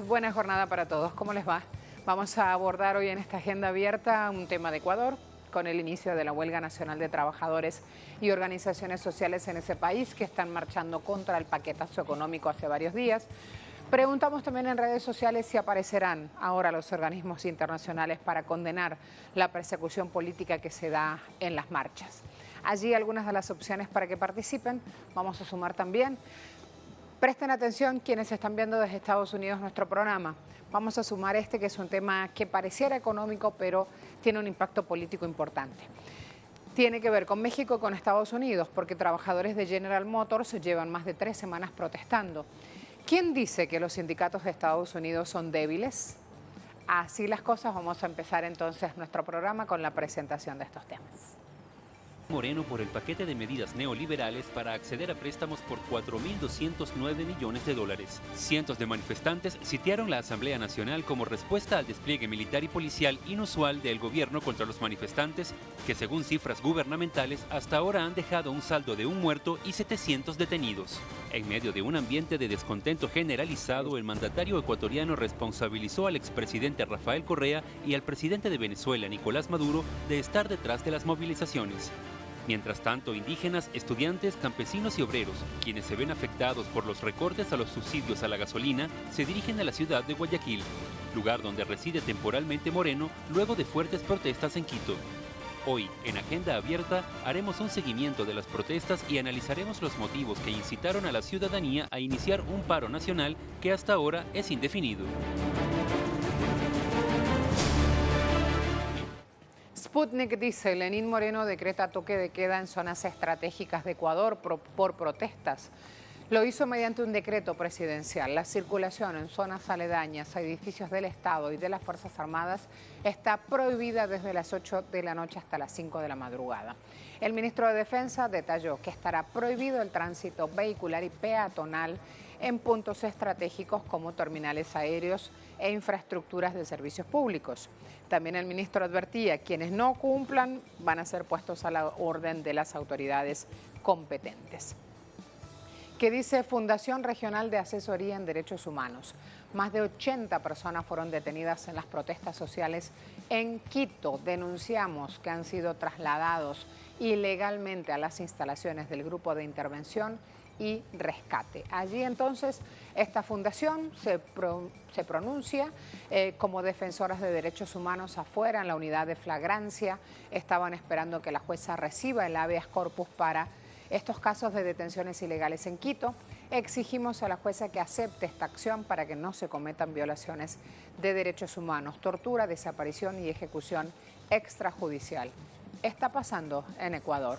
Buena jornada para todos. ¿Cómo les va? Vamos a abordar hoy en esta agenda abierta un tema de Ecuador, con el inicio de la huelga nacional de trabajadores y organizaciones sociales en ese país que están marchando contra el paquetazo económico hace varios días. Preguntamos también en redes sociales si aparecerán ahora los organismos internacionales para condenar la persecución política que se da en las marchas. Allí algunas de las opciones para que participen. Vamos a sumar también. Presten atención quienes están viendo desde Estados Unidos nuestro programa. Vamos a sumar que es un tema que pareciera económico, pero tiene un impacto político importante. Tiene que ver con México y con Estados Unidos, porque trabajadores de General Motors llevan más de 3 semanas protestando. ¿Quién dice que los sindicatos de Estados Unidos son débiles? Así las cosas, vamos a empezar entonces nuestro programa con la presentación de estos temas. Moreno por el paquete de medidas neoliberales para acceder a préstamos por 4.209 millones de dólares. Cientos de manifestantes sitiaron la Asamblea Nacional como respuesta al despliegue militar y policial inusual del gobierno contra los manifestantes, que según cifras gubernamentales hasta ahora han dejado un saldo de 1 muerto y 700 detenidos. En medio de un ambiente de descontento generalizado, el mandatario ecuatoriano responsabilizó al expresidente Rafael Correa y al presidente de Venezuela, Nicolás Maduro, de estar detrás de las movilizaciones. Mientras tanto, indígenas, estudiantes, campesinos y obreros, quienes se ven afectados por los recortes a los subsidios a la gasolina, se dirigen a la ciudad de Guayaquil, lugar donde reside temporalmente Moreno luego de fuertes protestas en Quito. Hoy, en Agenda Abierta, haremos un seguimiento de las protestas y analizaremos los motivos que incitaron a la ciudadanía a iniciar un paro nacional que hasta ahora es indefinido. Sputnik dice, Lenín Moreno decreta toque de queda en zonas estratégicas de Ecuador por protestas. Lo hizo mediante un decreto presidencial. La circulación en zonas aledañas a edificios del Estado y de las Fuerzas Armadas está prohibida desde las 8 de la noche hasta las 5 de la madrugada. El ministro de Defensa detalló que estará prohibido el tránsito vehicular y peatonal en puntos estratégicos como terminales aéreos e infraestructuras de servicios públicos. También el ministro advertía, quienes no cumplan van a ser puestos a la orden de las autoridades competentes. ¿Qué dice Fundación Regional de Asesoría en Derechos Humanos? Más de 80 personas fueron detenidas en las protestas sociales en Quito. Denunciamos que han sido trasladados ilegalmente a las instalaciones del Grupo de Intervención y Rescate. Allí entonces esta fundación se pronuncia como defensoras de derechos humanos afuera en la unidad de flagrancia. Estaban esperando que la jueza reciba el habeas corpus para estos casos de detenciones ilegales en Quito. Exigimos a la jueza que acepte esta acción para que no se cometan violaciones de derechos humanos, tortura, desaparición y ejecución extrajudicial. Está pasando en Ecuador.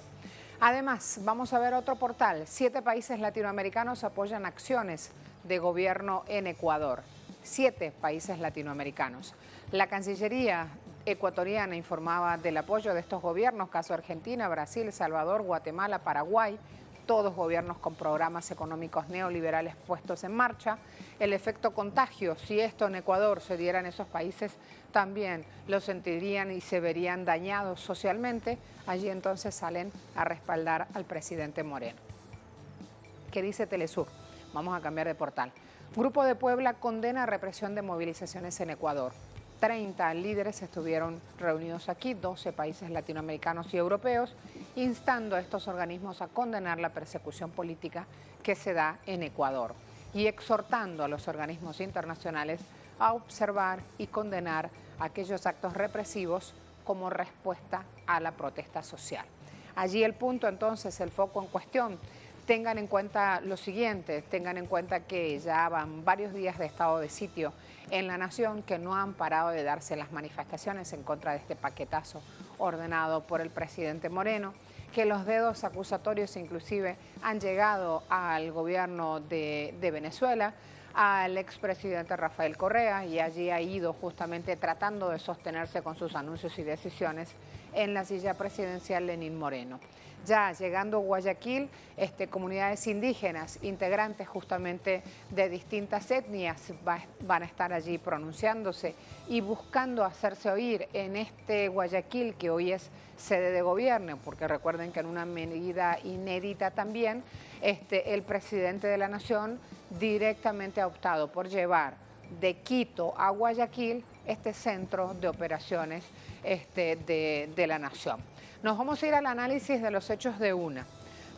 Además, vamos a ver otro portal. 7 países latinoamericanos apoyan acciones de gobierno en Ecuador. 7 países latinoamericanos. La Cancillería ecuatoriana informaba del apoyo de estos gobiernos, caso Argentina, Brasil, Salvador, Guatemala, Paraguay, todos gobiernos con programas económicos neoliberales puestos en marcha. El efecto contagio, si esto en Ecuador se diera en esos países, también lo sentirían y se verían dañados socialmente. Allí entonces salen a respaldar al presidente Moreno. ¿Qué dice Telesur? Vamos a cambiar de portal. Grupo de Puebla condena represión de movilizaciones en Ecuador. 30 líderes estuvieron reunidos aquí, 12 países latinoamericanos y europeos, instando a estos organismos a condenar la persecución política que se da en Ecuador y exhortando a los organismos internacionales a observar y condenar aquellos actos represivos como respuesta a la protesta social. Allí el punto entonces, el foco en cuestión. Tengan en cuenta lo siguiente, tengan en cuenta que ya van varios días de estado de sitio en la nación, que no han parado de darse las manifestaciones en contra de este paquetazo ordenado por el presidente Moreno, que los dedos acusatorios inclusive han llegado al gobierno de Venezuela, al expresidente Rafael Correa, y allí ha ido justamente tratando de sostenerse con sus anuncios y decisiones en la silla presidencial Lenín Moreno. Ya llegando a Guayaquil, comunidades indígenas, integrantes justamente de distintas etnias, van a estar allí pronunciándose y buscando hacerse oír en este Guayaquil que hoy es sede de gobierno, porque recuerden que en una medida inédita también, el presidente de la Nación directamente ha optado por llevar de Quito a Guayaquil este centro de operaciones de la nación. Nos vamos a ir al análisis de los hechos de una.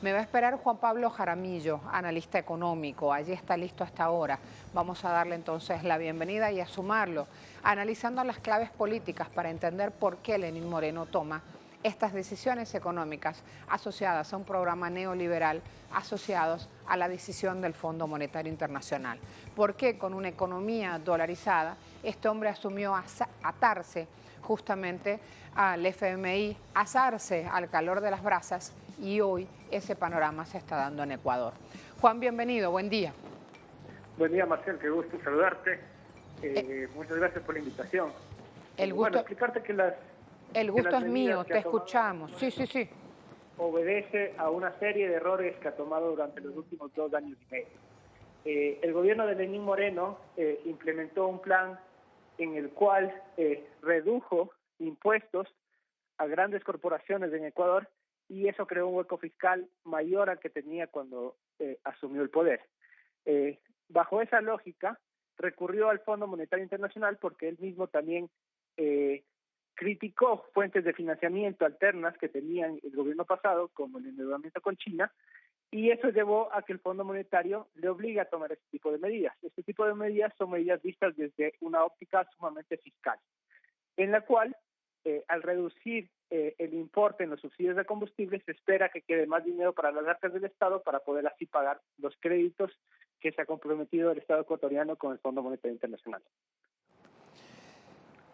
Me va a esperar Juan Pablo Jaramillo, analista económico. Allí está listo hasta ahora. Vamos a darle entonces la bienvenida y a sumarlo, analizando las claves políticas para entender por qué Lenín Moreno toma estas decisiones económicas asociadas a un programa neoliberal, asociados a la decisión del Fondo Monetario Internacional. ¿Por qué con una economía dolarizada este hombre asumió atarse justamente al FMI, asarse al calor de las brasas, y hoy ese panorama se está dando en Ecuador? Juan, bienvenido, buen día. Buen día, Marcel, qué gusto saludarte. Muchas gracias por la invitación. Bueno, explicarte que el gusto es mío, te escuchamos. Sí. Obedece a una serie de errores que ha tomado durante los últimos 2 años y medio. El gobierno de Lenín Moreno implementó un plan en el cual redujo impuestos a grandes corporaciones en Ecuador, y eso creó un hueco fiscal mayor al que tenía cuando asumió el poder. Bajo esa lógica, recurrió al Fondo Monetario Internacional porque él mismo también criticó fuentes de financiamiento alternas que tenían el gobierno pasado, como el endeudamiento con China, y eso llevó a que el Fondo Monetario le obligue a tomar este tipo de medidas. Este tipo de medidas son medidas vistas desde una óptica sumamente fiscal, en la cual, al reducir el importe en los subsidios de combustible, se espera que quede más dinero para las arcas del Estado para poder así pagar los créditos que se ha comprometido el Estado ecuatoriano con el Fondo Monetario Internacional.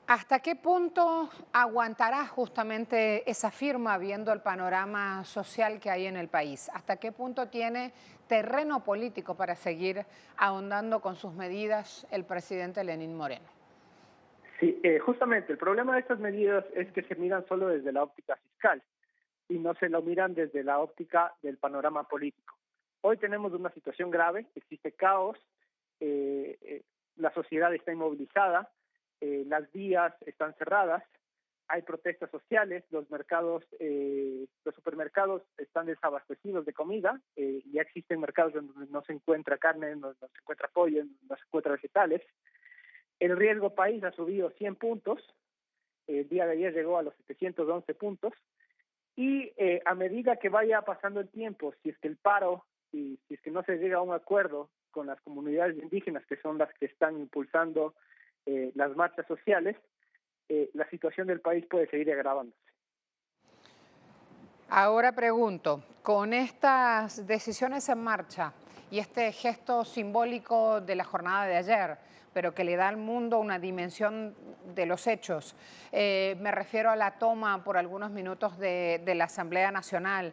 ¿Hasta qué punto aguantará justamente esa firma viendo el panorama social que hay en el país? ¿Hasta qué punto tiene terreno político para seguir ahondando con sus medidas el presidente Lenín Moreno? Sí, justamente el problema de estas medidas es que se miran solo desde la óptica fiscal y no se lo miran desde la óptica del panorama político. Hoy tenemos una situación grave, existe caos, la sociedad está inmovilizada, las vías están cerradas, hay protestas sociales, los supermercados están desabastecidos de comida, ya existen mercados donde no se encuentra carne, no se encuentra pollo, no se encuentra vegetales. El riesgo país ha subido 100 puntos, el día de ayer llegó a los 711 puntos, y a medida que vaya pasando el tiempo, si es que el paro y si es que no se llega a un acuerdo con las comunidades indígenas, que son las que están impulsando las marchas sociales, la situación del país puede seguir agravándose. Ahora pregunto, con estas decisiones en marcha y este gesto simbólico de la jornada de ayer, pero que le da al mundo una dimensión de los hechos, me refiero a la toma por algunos minutos de la Asamblea Nacional.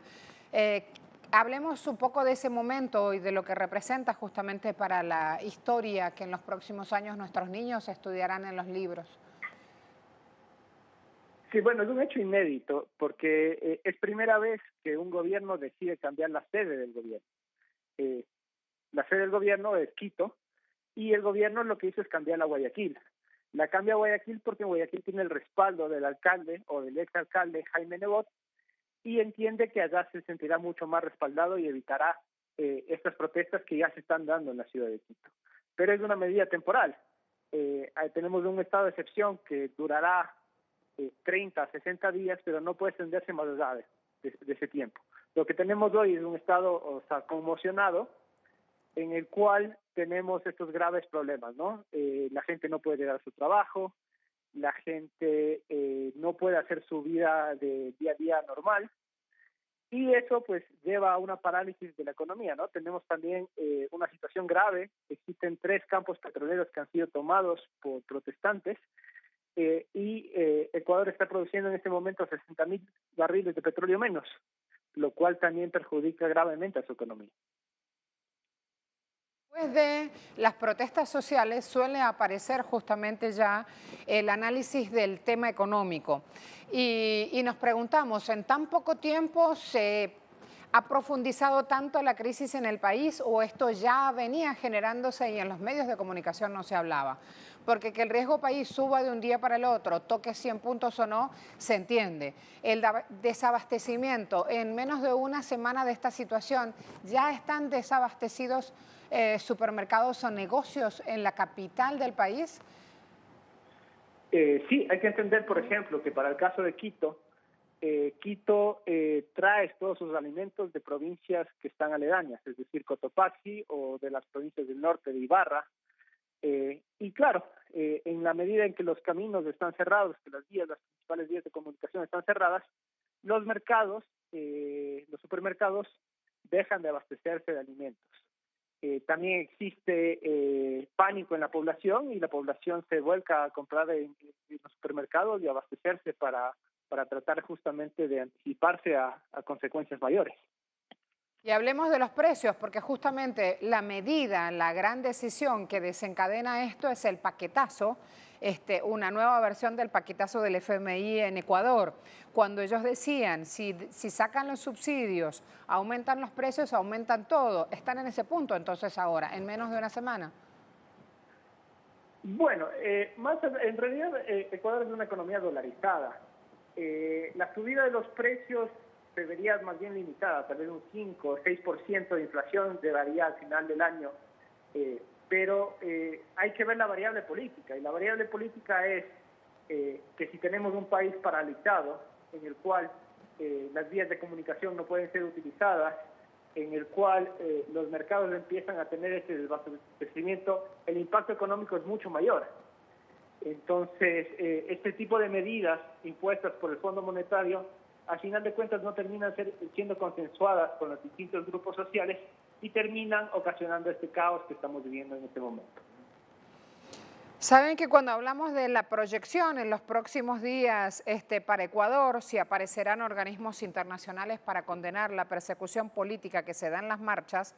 Hablemos un poco de ese momento y de lo que representa justamente para la historia que en los próximos años nuestros niños estudiarán en los libros. Sí, bueno, es un hecho inédito porque es primera vez que un gobierno decide cambiar la sede del gobierno. La sede del gobierno es Quito y el gobierno lo que hizo es cambiarla a Guayaquil. La cambia a Guayaquil porque Guayaquil tiene el respaldo del alcalde o del exalcalde Jaime Nebot, y entiende que allá se sentirá mucho más respaldado y evitará estas protestas que ya se están dando en la ciudad de Quito. Pero es una medida temporal. Tenemos un estado de excepción que durará 30, 60 días, pero no puede extenderse más allá de ese tiempo. Lo que tenemos hoy es un estado conmocionado, en el cual tenemos estos graves problemas, ¿no? La gente no puede llegar a su trabajo, la gente no puede hacer su vida de día a día normal, y eso pues lleva a una parálisis de la economía, ¿no? Tenemos también una situación grave. Existen 3 campos petroleros que han sido tomados por protestantes, y Ecuador está produciendo en este momento 60.000 barriles de petróleo menos, lo cual también perjudica gravemente a su economía. Después de las protestas sociales suele aparecer justamente ya el análisis del tema económico y nos preguntamos, en tan poco tiempo se ¿Ha profundizado tanto la crisis en el país o esto ya venía generándose y en los medios de comunicación no se hablaba? Porque que el riesgo país suba de un día para el otro, toque 100 puntos o no, se entiende. El desabastecimiento, en menos de una semana de esta situación, ya están desabastecidos supermercados o negocios en la capital del país. Sí, hay que entender, por ejemplo, que para el caso de Quito, Quito trae todos sus alimentos de provincias que están aledañas, es decir, Cotopaxi o de las provincias del norte de Ibarra. Y claro, en la medida en que los caminos están cerrados, que las principales vías de comunicación están cerradas, los mercados, los supermercados dejan de abastecerse de alimentos. También existe pánico en la población y la población se vuelca a comprar en los supermercados y abastecerse para tratar justamente de anticiparse a consecuencias mayores. Y hablemos de los precios, porque justamente la medida, la gran decisión que desencadena esto es el paquetazo, una nueva versión del paquetazo del FMI en Ecuador. Cuando ellos decían, si sacan los subsidios, aumentan los precios, aumentan todo. Están en ese punto entonces ahora, en menos de una semana. Bueno, en realidad Ecuador es una economía dolarizada. La subida de los precios se vería más bien limitada, tal vez un 5 o 6% de inflación llegaría al final del año, pero hay que ver la variable política, y la variable política es que si tenemos un país paralizado, en el cual las vías de comunicación no pueden ser utilizadas, en el cual los mercados empiezan a tener este desabastecimiento, el impacto económico es mucho mayor. Entonces, este tipo de medidas impuestas por el Fondo Monetario, al final de cuentas no terminan siendo consensuadas con los distintos grupos sociales y terminan ocasionando este caos que estamos viviendo en este momento. Saben que cuando hablamos de la proyección en los próximos días para Ecuador, si aparecerán organismos internacionales para condenar la persecución política que se da en las marchas,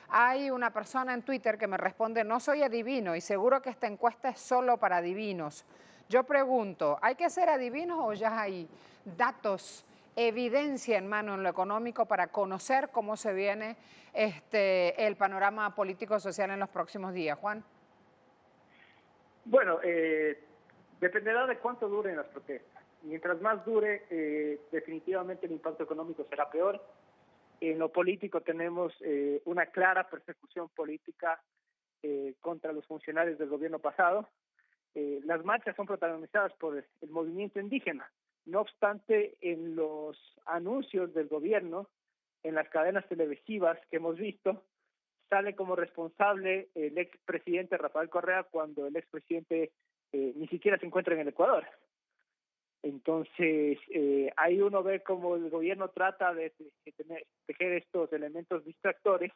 hay una persona en Twitter que me responde, no soy adivino y seguro que esta encuesta es solo para adivinos. Yo pregunto, ¿hay que ser adivinos o ya hay datos, evidencia en mano en lo económico para conocer cómo se viene el panorama político-social en los próximos días? Juan. Bueno, dependerá de cuánto duren las protestas. Mientras más dure, definitivamente el impacto económico será peor. En lo político tenemos una clara persecución política contra los funcionarios del gobierno pasado. Las marchas son protagonizadas por el movimiento indígena. No obstante, en los anuncios del gobierno, en las cadenas televisivas que hemos visto, sale como responsable el expresidente Rafael Correa cuando el expresidente ni siquiera se encuentra en el Ecuador. Entonces, ahí uno ve cómo el gobierno trata de tejer estos elementos distractores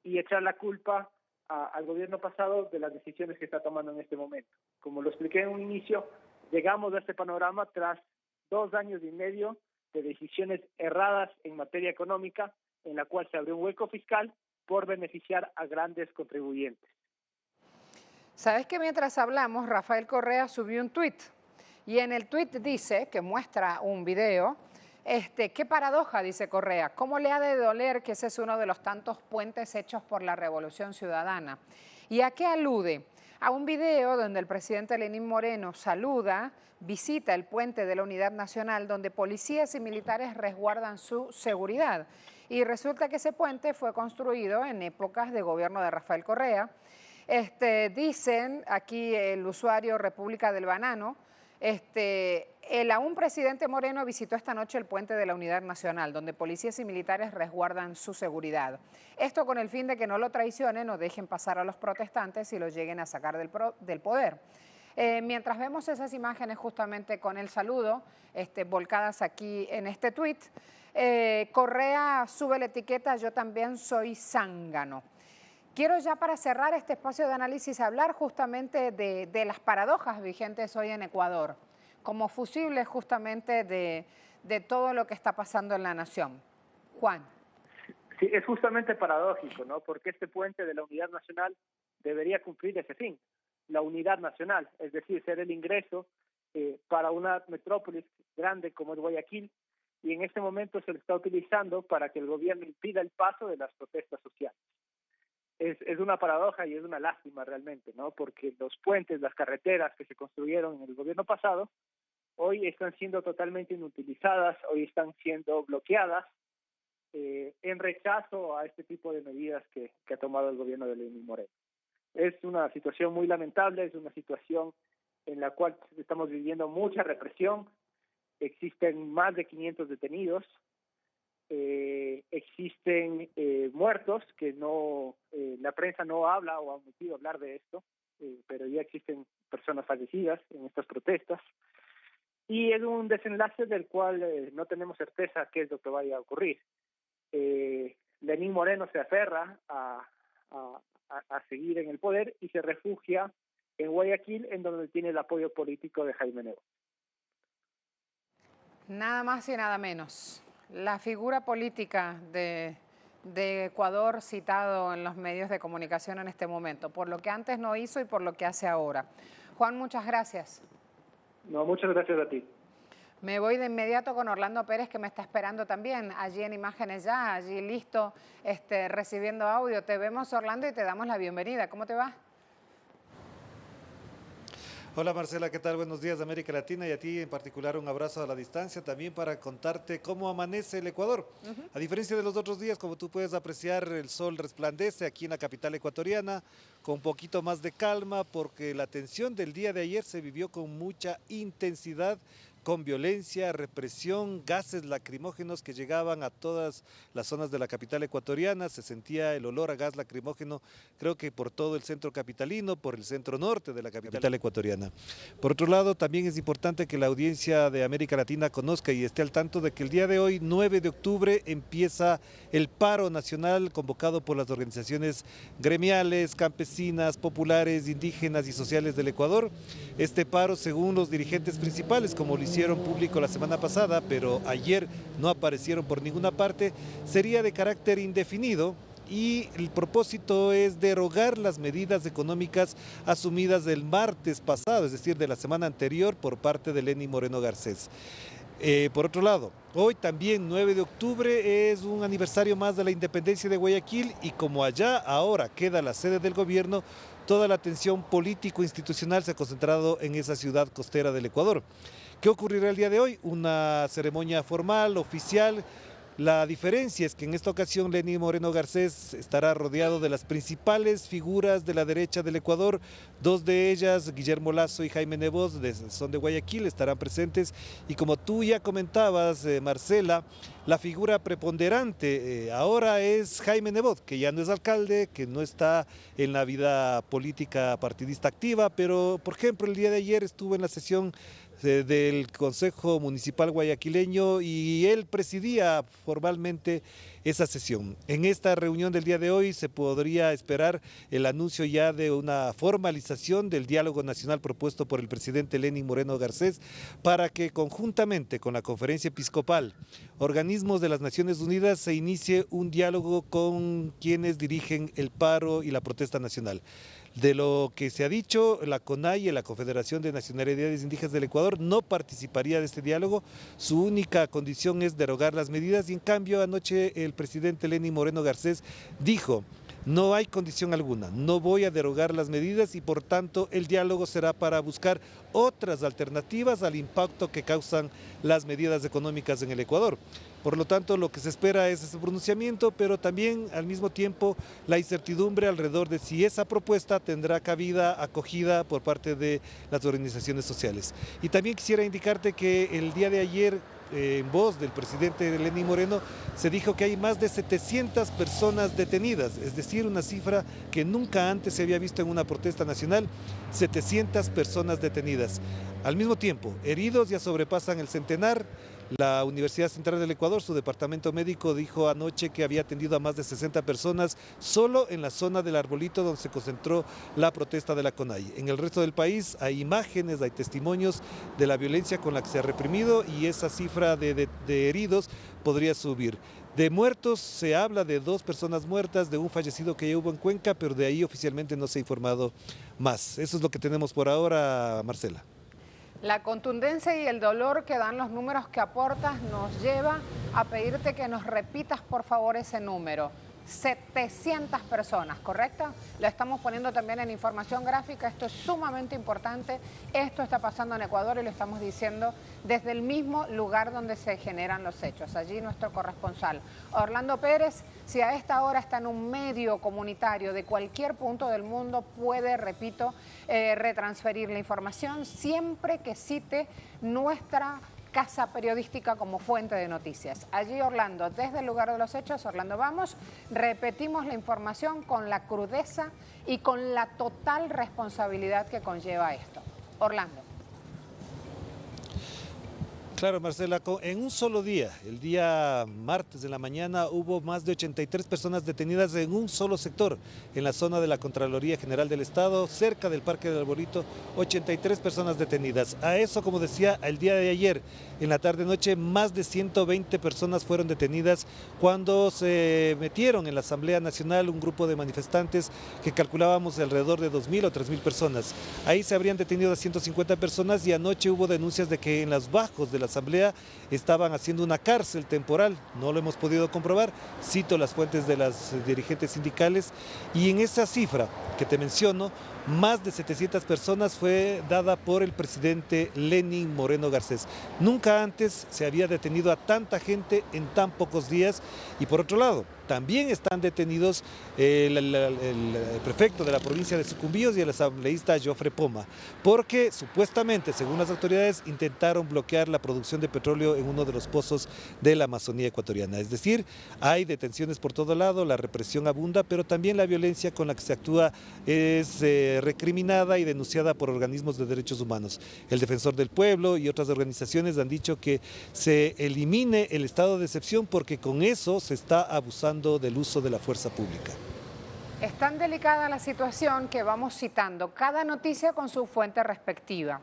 y echar la culpa al gobierno pasado de las decisiones que está tomando en este momento. Como lo expliqué en un inicio, llegamos a este panorama tras 2 años y medio de decisiones erradas en materia económica, en la cual se abrió un hueco fiscal por beneficiar a grandes contribuyentes. ¿Sabes que mientras hablamos, Rafael Correa subió un tuit? Y en el tuit dice, que muestra un video, qué paradoja, dice Correa, ¿cómo le ha de doler que ese es uno de los tantos puentes hechos por la Revolución Ciudadana? ¿Y a qué alude? A un video donde el presidente Lenín Moreno saluda, visita el puente de la Unidad Nacional, donde policías y militares resguardan su seguridad. Y resulta que ese puente fue construido en épocas de gobierno de Rafael Correa. Dicen aquí el usuario República del Banano, el aún presidente Moreno visitó esta noche el puente de la Unidad Nacional, donde policías y militares resguardan su seguridad. Esto con el fin de que no lo traicionen o dejen pasar a los protestantes y los lleguen a sacar del poder. Mientras vemos esas imágenes justamente con el saludo, volcadas aquí en este tuit, Correa sube la etiqueta "Yo también soy zángano". Quiero ya para cerrar este espacio de análisis hablar justamente de las paradojas vigentes hoy en Ecuador, como fusibles justamente de todo lo que está pasando en la nación. Juan. Sí, es justamente paradójico, ¿no? Porque este puente de la Unidad Nacional debería cumplir ese fin, la unidad nacional, es decir, ser el ingreso para una metrópolis grande como es Guayaquil, y en este momento se lo está utilizando para que el gobierno impida el paso de las protestas sociales. Es una paradoja y es una lástima realmente, ¿no? Porque los puentes, las carreteras que se construyeron en el gobierno pasado, hoy están siendo totalmente inutilizadas, hoy están siendo bloqueadas en rechazo a este tipo de medidas que ha tomado el gobierno de Lenín Moreno. Es una situación muy lamentable, es una situación en la cual estamos viviendo mucha represión, existen más de 500 detenidos, existen muertos que no la prensa no habla o ha omitido hablar de esto, pero ya existen personas fallecidas en estas protestas, y es un desenlace del cual no tenemos certeza qué es lo que vaya a ocurrir. Lenín Moreno se aferra a seguir en el poder y se refugia en Guayaquil, en donde tiene el apoyo político de Jaime Nebot. Nada más y nada menos. La figura política de Ecuador citado en los medios de comunicación en este momento, por lo que antes no hizo y por lo que hace ahora. Juan, muchas gracias. No, muchas gracias a ti. Me voy de inmediato con Orlando Pérez, que me está esperando también, allí en Imágenes Ya, allí listo, recibiendo audio. Te vemos, Orlando, y te damos la bienvenida. ¿Cómo te va? Hola Marcela, ¿qué tal? Buenos días de América Latina, y a ti en particular un abrazo a la distancia también para contarte cómo amanece el Ecuador. A diferencia de los otros días, como tú puedes apreciar, el sol resplandece aquí en la capital ecuatoriana con un poquito más de calma, porque la tensión del día de ayer se vivió con mucha intensidad, con violencia, represión, gases lacrimógenos que llegaban a todas las zonas de la capital ecuatoriana. Se sentía el olor a gas lacrimógeno, creo que por todo el centro capitalino, por el centro norte de la capital ecuatoriana. Por otro lado, también es importante que la audiencia de América Latina conozca y esté al tanto de que el día de hoy, 9 de octubre, empieza el paro nacional convocado por las organizaciones gremiales, campesinas, populares, indígenas y sociales del Ecuador. Este paro, según los dirigentes principales, como lo hicieron público la semana pasada, pero ayer no aparecieron por ninguna parte, sería de carácter indefinido, y el propósito es derogar las medidas económicas asumidas del martes pasado, es decir, de la semana anterior, por parte de Lenín Moreno Garcés. Por otro lado, hoy también 9 de octubre es un aniversario más de la independencia de Guayaquil, y como allá ahora queda la sede del gobierno, toda la atención político-institucional se ha concentrado en esa ciudad costera del Ecuador. ¿Qué ocurrirá el día de hoy? Una ceremonia formal, oficial. La diferencia es que en esta ocasión Lenín Moreno Garcés estará rodeado de las principales figuras de la derecha del Ecuador. Dos de ellas, Guillermo Lasso y Jaime Nebot, son de Guayaquil, estarán presentes. Y como tú ya comentabas, Marcela, la figura preponderante ahora es Jaime Nebot, que ya no es alcalde, que no está en la vida política partidista activa, pero por ejemplo el día de ayer estuvo en la sesión del Consejo Municipal Guayaquileño y él presidía formalmente esa sesión. En esta reunión del día de hoy se podría esperar el anuncio ya de una formalización del diálogo nacional propuesto por el presidente Lenín Moreno Garcés, para que conjuntamente con la Conferencia Episcopal, organismos de las Naciones Unidas, se inicie un diálogo con quienes dirigen el paro y la protesta nacional. De lo que se ha dicho, la CONAIE, la Confederación de Nacionalidades Indígenas del Ecuador, no participaría de este diálogo. Su única condición es derogar las medidas, y en cambio anoche el presidente Lenín Moreno Garcés dijo: no hay condición alguna, no voy a derogar las medidas, y por tanto el diálogo será para buscar otras alternativas al impacto que causan las medidas económicas en el Ecuador. Por lo tanto, lo que se espera es ese pronunciamiento, pero también al mismo tiempo la incertidumbre alrededor de si esa propuesta tendrá cabida, acogida por parte de las organizaciones sociales. Y también quisiera indicarte que el día de ayer, en voz del presidente Lenín Moreno, se dijo que hay más de 700 personas detenidas, es decir, una cifra que nunca antes se había visto en una protesta nacional, 700 personas detenidas. Al mismo tiempo, heridos ya sobrepasan el centenar. La Universidad Central del Ecuador, su departamento médico, dijo anoche que había atendido a más de 60 personas solo en la zona del Arbolito, donde se concentró la protesta de la CONAIE. En el resto del país hay imágenes, hay testimonios de la violencia con la que se ha reprimido, y esa cifra de heridos podría subir. De muertos se habla de 2 personas muertas, de un fallecido que ya hubo en Cuenca, pero de ahí oficialmente no se ha informado más. Eso es lo que tenemos por ahora, Marcela. La contundencia y el dolor que dan los números que aportas nos lleva a pedirte que nos repitas por favor ese número. 700 personas, ¿correcto? Lo estamos poniendo también en información gráfica, esto es sumamente importante, esto está pasando en Ecuador y lo estamos diciendo desde el mismo lugar donde se generan los hechos. Allí nuestro corresponsal, Orlando Pérez, si a esta hora está en un medio comunitario de cualquier punto del mundo, puede, repito, retransferir la información siempre que cite nuestra casa periodística como fuente de noticias. Allí, Orlando, desde el lugar de los hechos, Orlando, vamos, repetimos la información con la crudeza y con la total responsabilidad que conlleva esto. Orlando. Claro, Marcela, en un solo día, el día martes de la mañana, hubo más de 83 personas detenidas en un solo sector, en la zona de la Contraloría General del Estado, cerca del Parque del Arbolito, 83 personas detenidas. A eso, como decía, el día de ayer, en la tarde-noche, más de 120 personas fueron detenidas cuando se metieron en la Asamblea Nacional un grupo de manifestantes que calculábamos de alrededor de 2.000 o 3.000 personas. Ahí se habrían detenido a 150 personas y anoche hubo denuncias de que en los bajos de la Asamblea estaban haciendo una cárcel temporal, no lo hemos podido comprobar, cito las fuentes de las dirigentes sindicales, y en esa cifra que te menciono, más de 700 personas fue dada por el presidente Lenín Moreno Garcés. Nunca antes se había detenido a tanta gente en tan pocos días y por otro lado, también están detenidos el prefecto de la provincia de Sucumbíos y el asambleísta Jofre Poma, porque supuestamente, según las autoridades, intentaron bloquear la producción de petróleo en uno de los pozos de la Amazonía ecuatoriana. Es decir, hay detenciones por todo lado, la represión abunda, pero también la violencia con la que se actúa es recriminada y denunciada por organismos de derechos humanos. El Defensor del Pueblo y otras organizaciones han dicho que se elimine el estado de excepción porque con eso se está abusando del uso de la fuerza pública. Es tan delicada la situación que vamos citando cada noticia con su fuente respectiva.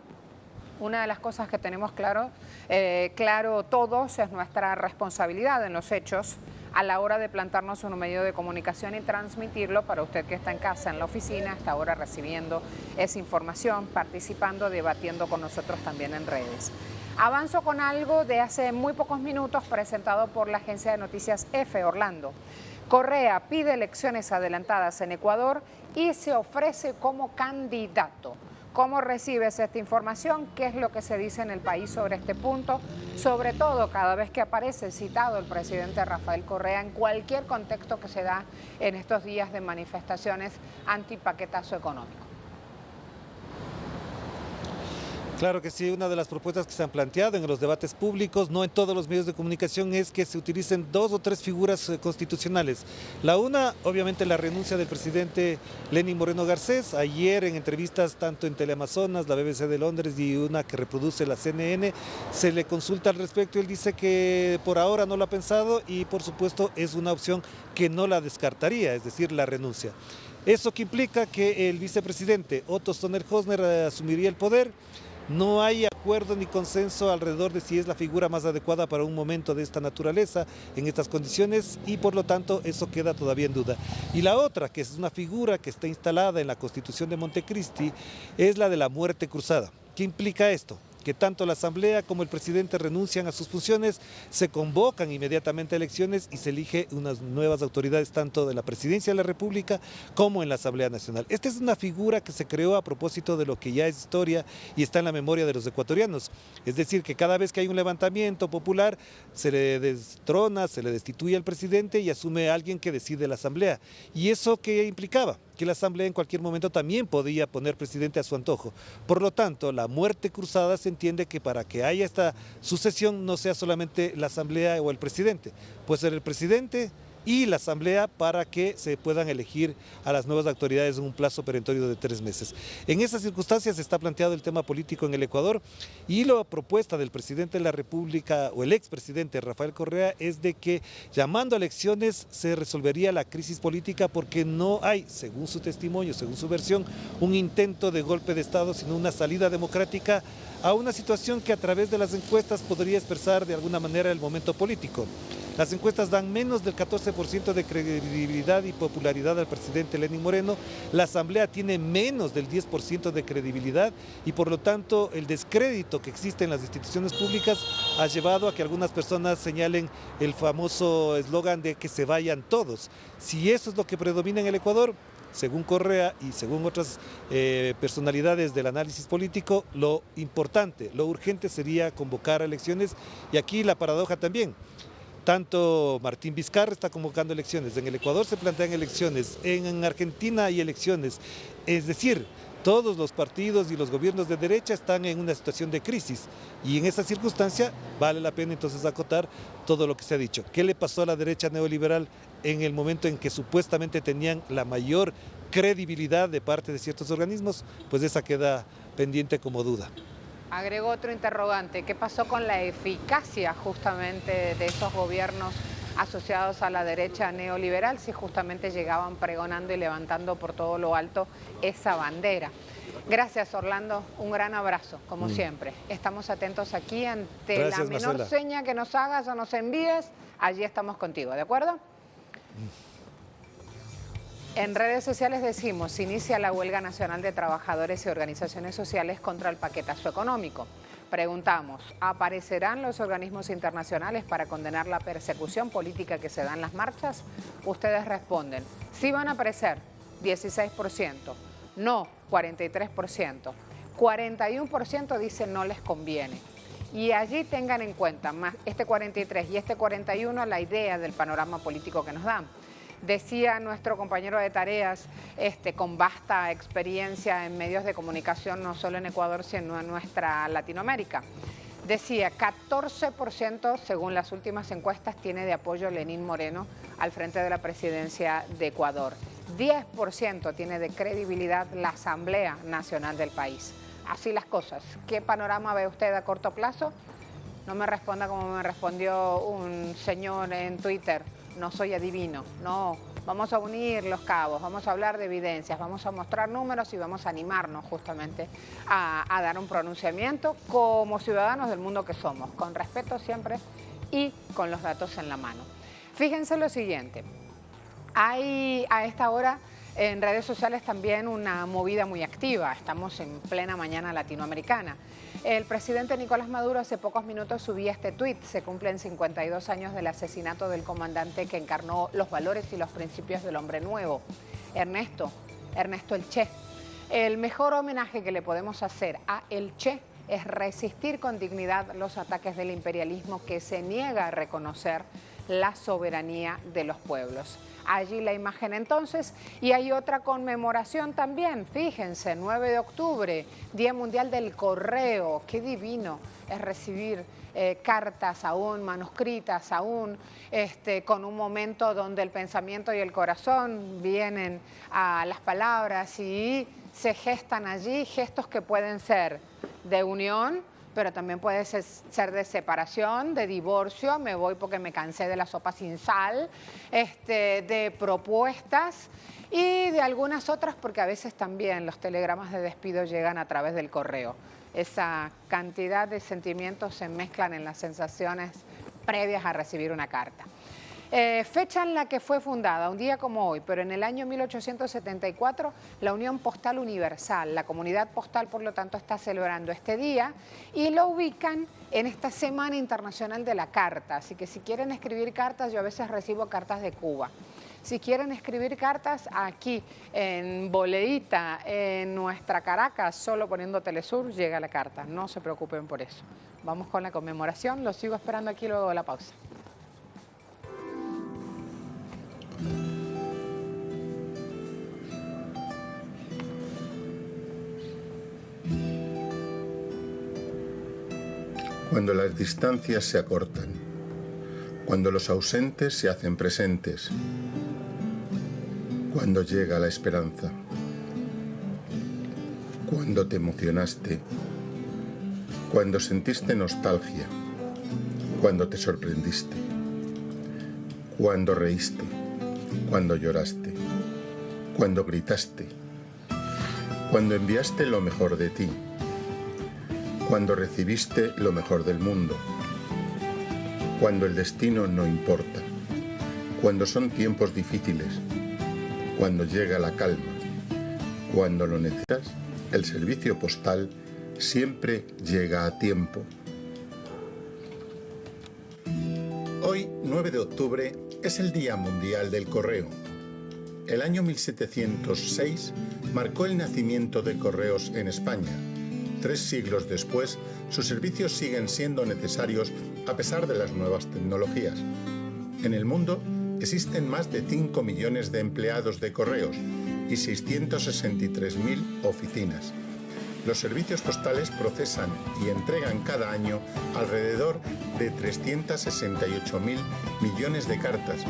Una de las cosas que tenemos claro todos es nuestra responsabilidad en los hechos a la hora de plantarnos en un medio de comunicación y transmitirlo para usted que está en casa, en la oficina, hasta ahora recibiendo esa información, participando, debatiendo con nosotros también en redes. Avanzo con algo de hace muy pocos minutos presentado por la agencia de noticias EFE, Orlando. Correa pide elecciones adelantadas en Ecuador y se ofrece como candidato. ¿Cómo recibes esta información? ¿Qué es lo que se dice en el país sobre este punto? Sobre todo cada vez que aparece citado el presidente Rafael Correa en cualquier contexto que se da en estos días de manifestaciones antipaquetazo económico. Claro que sí, una de las propuestas que se han planteado en los debates públicos, no en todos los medios de comunicación, es que se utilicen 2 o 3 figuras constitucionales. La una, obviamente, la renuncia del presidente Lenín Moreno Garcés. Ayer en entrevistas tanto en Teleamazonas, la BBC de Londres y una que reproduce la CNN, se le consulta al respecto y él dice que por ahora no lo ha pensado y por supuesto es una opción que no la descartaría, es decir, la renuncia. Eso que implica que el vicepresidente Otto Stonner-Hosner asumiría el poder. No hay acuerdo ni consenso alrededor de si es la figura más adecuada para un momento de esta naturaleza, en estas condiciones, y por lo tanto eso queda todavía en duda. Y la otra, que es una figura que está instalada en la Constitución de Montecristi, es la de la muerte cruzada. ¿Qué implica esto? Que tanto la Asamblea como el presidente renuncian a sus funciones, se convocan inmediatamente a elecciones y se elige unas nuevas autoridades tanto de la Presidencia de la República como en la Asamblea Nacional. Esta es una figura que se creó a propósito de lo que ya es historia y está en la memoria de los ecuatorianos. Es decir, que cada vez que hay un levantamiento popular se le destrona, se le destituye al presidente y asume a alguien que decide la Asamblea. ¿Y eso qué implicaba? Que la Asamblea en cualquier momento también podía poner presidente a su antojo. Por lo tanto, la muerte cruzada se entiende que para que haya esta sucesión no sea solamente la Asamblea o el presidente, puede ser el presidente y la Asamblea para que se puedan elegir a las nuevas autoridades en un plazo perentorio de 3 meses. En esas circunstancias está planteado el tema político en el Ecuador y la propuesta del presidente de la República o el expresidente Rafael Correa es de que llamando a elecciones se resolvería la crisis política porque no hay, según su testimonio, según su versión, un intento de golpe de Estado, sino una salida democrática a una situación que a través de las encuestas podría expresar de alguna manera el momento político. Las encuestas dan menos del 14% de credibilidad y popularidad al presidente Lenín Moreno. La Asamblea tiene menos del 10% de credibilidad y por lo tanto el descrédito que existe en las instituciones públicas ha llevado a que algunas personas señalen el famoso eslogan de que se vayan todos. Si eso es lo que predomina en el Ecuador, según Correa y según otras personalidades del análisis político, lo importante, lo urgente sería convocar elecciones y aquí la paradoja también. Tanto Martín Vizcarra está convocando elecciones, en el Ecuador se plantean elecciones, en Argentina hay elecciones, es decir, todos los partidos y los gobiernos de derecha están en una situación de crisis y en esa circunstancia vale la pena entonces acotar todo lo que se ha dicho. ¿Qué le pasó a la derecha neoliberal en el momento en que supuestamente tenían la mayor credibilidad de parte de ciertos organismos? Pues esa queda pendiente como duda. Agrego otro interrogante, ¿qué pasó con la eficacia justamente de esos gobiernos asociados a la derecha neoliberal si justamente llegaban pregonando y levantando por todo lo alto esa bandera? Gracias, Orlando, un gran abrazo, como siempre. Estamos atentos aquí ante la menor Marcela. seña que nos hagas o nos envíes, allí estamos contigo, ¿de acuerdo? En redes sociales decimos, se inicia la huelga nacional de trabajadores y organizaciones sociales contra el paquetazo económico. Preguntamos, ¿aparecerán los organismos internacionales para condenar la persecución política que se da en las marchas? Ustedes responden, sí van a aparecer, 16%, no, 43%, 41% dicen no les conviene. Y allí tengan en cuenta, más este 43 y este 41, la idea del panorama político que nos dan. Decía nuestro compañero de tareas, con vasta experiencia en medios de comunicación, no solo en Ecuador, sino en nuestra Latinoamérica. Decía, 14% según las últimas encuestas tiene de apoyo Lenín Moreno al frente de la presidencia de Ecuador. 10% tiene de credibilidad la Asamblea Nacional del país. Así las cosas. ¿Qué panorama ve usted a corto plazo? No me responda como me respondió un señor en Twitter. No soy adivino, no, vamos a unir los cabos, vamos a hablar de evidencias, vamos a mostrar números y vamos a animarnos justamente a dar un pronunciamiento como ciudadanos del mundo que somos, con respeto siempre y con los datos en la mano. Fíjense lo siguiente, hay a esta hora en redes sociales también una movida muy activa, estamos en plena mañana latinoamericana. El presidente Nicolás Maduro hace pocos minutos subía este tuit. Se cumplen 52 años del asesinato del comandante que encarnó los valores y los principios del hombre nuevo, Ernesto el Che. El mejor homenaje que le podemos hacer a el Che es resistir con dignidad los ataques del imperialismo que se niega a reconocer la soberanía de los pueblos. Allí la imagen entonces, y hay otra conmemoración también, fíjense, 9 de octubre, Día Mundial del Correo, qué divino es recibir cartas aún, manuscritas aún, con un momento donde el pensamiento y el corazón vienen a las palabras y se gestan allí gestos que pueden ser de unión, pero también puede ser de separación, de divorcio, me voy porque me cansé de la sopa sin sal, de propuestas y de algunas otras porque a veces también los telegramas de despido llegan a través del correo. Esa cantidad de sentimientos se mezclan en las sensaciones previas a recibir una carta. Fecha en la que fue fundada, un día como hoy, pero en el año 1874, la Unión Postal Universal, la comunidad postal, por lo tanto, está celebrando este día y lo ubican en esta Semana Internacional de la Carta. Así que si quieren escribir cartas, yo a veces recibo cartas de Cuba. Si quieren escribir cartas, aquí en Boleíta, en nuestra Caracas, solo poniendo Telesur, llega la carta. No se preocupen por eso. Vamos con la conmemoración, los sigo esperando aquí luego de la pausa. Cuando las distancias se acortan, cuando los ausentes se hacen presentes, cuando llega la esperanza, cuando te emocionaste, cuando sentiste nostalgia, cuando te sorprendiste, cuando reíste, cuando lloraste, cuando gritaste, cuando enviaste lo mejor de ti, cuando recibiste lo mejor del mundo, cuando el destino no importa, cuando son tiempos difíciles, cuando llega la calma, cuando lo necesitas, el servicio postal siempre llega a tiempo. Hoy, 9 de octubre, es el Día Mundial del Correo. El año 1706 marcó el nacimiento de Correos en España. 3 siglos después, sus servicios siguen siendo necesarios a pesar de las nuevas tecnologías. En el mundo existen más de 5 millones de empleados de correos y 663.000 oficinas. Los servicios postales procesan y entregan cada año alrededor de 368.000 millones de cartas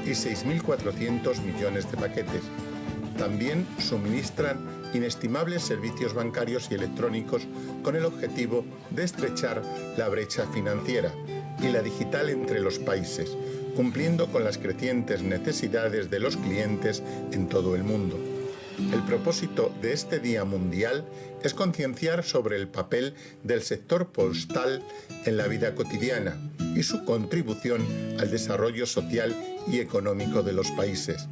y 6.400 millones de paquetes. También suministran inestimables servicios bancarios y electrónicos con el objetivo de estrechar la brecha financiera y la digital entre los países, cumpliendo con las crecientes necesidades de los clientes en todo el mundo. El propósito de este Día Mundial es concienciar sobre el papel del sector postal en la vida cotidiana y su contribución al desarrollo social y económico de los países.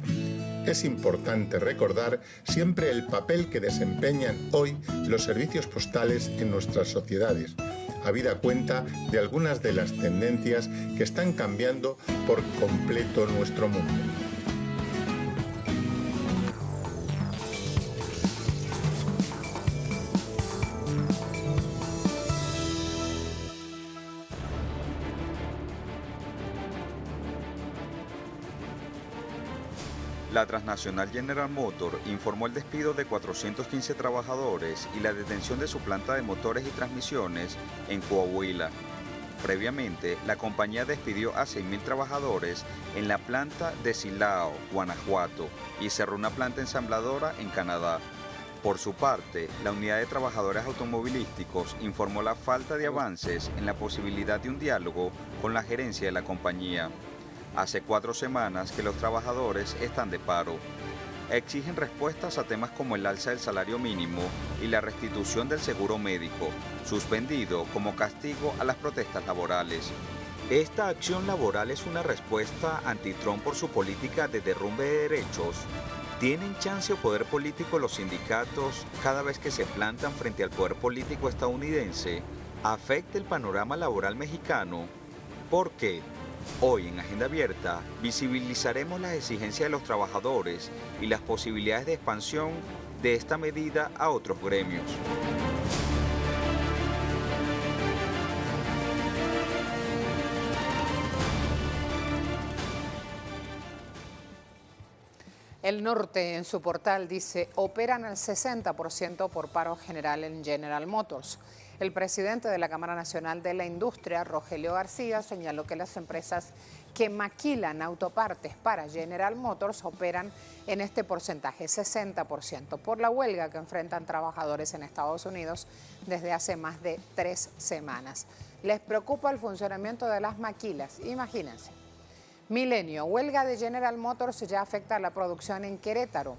Es importante recordar siempre el papel que desempeñan hoy los servicios postales en nuestras sociedades, habida cuenta de algunas de las tendencias que están cambiando por completo nuestro mundo. La transnacional General Motors informó el despido de 415 trabajadores y la detención de su planta de motores y transmisiones en Coahuila. Previamente, la compañía despidió a 6.000 trabajadores en la planta de Silao, Guanajuato, y cerró una planta ensambladora en Canadá. Por su parte, la unidad de trabajadores automovilísticos informó la falta de avances en la posibilidad de un diálogo con la gerencia de la compañía. Hace 4 semanas que los trabajadores están de paro. Exigen respuestas a temas como el alza del salario mínimo y la restitución del seguro médico, suspendido como castigo a las protestas laborales. Esta acción laboral es una respuesta anti-Trump por su política de derrumbe de derechos. ¿Tienen chance o poder político los sindicatos cada vez que se plantan frente al poder político estadounidense? ¿Afecta el panorama laboral mexicano? ¿Por qué? Hoy en Agenda Abierta visibilizaremos las exigencias de los trabajadores y las posibilidades de expansión de esta medida a otros gremios. El Norte en su portal dice, operan al 60% por paro general en General Motors. El presidente de la Cámara Nacional de la Industria, Rogelio García, señaló que las empresas que maquilan autopartes para General Motors operan en este porcentaje, 60%, por la huelga que enfrentan trabajadores en Estados Unidos desde hace más de 3 semanas. Les preocupa el funcionamiento de las maquilas, imagínense. Milenio, huelga de General Motors ya afecta a la producción en Querétaro.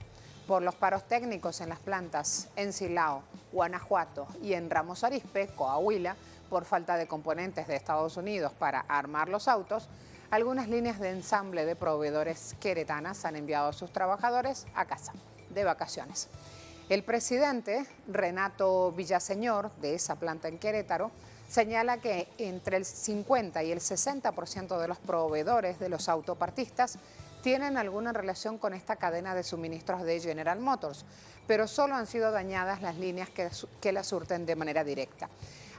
Por los paros técnicos en las plantas en Silao, Guanajuato y en Ramos Arizpe, Coahuila, por falta de componentes de Estados Unidos para armar los autos, algunas líneas de ensamble de proveedores queretanas han enviado a sus trabajadores a casa, de vacaciones. El presidente, Renato Villaseñor, de esa planta en Querétaro, señala que entre el 50 y el 60% de los proveedores de los autopartistas tienen alguna relación con esta cadena de suministros de General Motors, pero solo han sido dañadas las líneas que la surten de manera directa.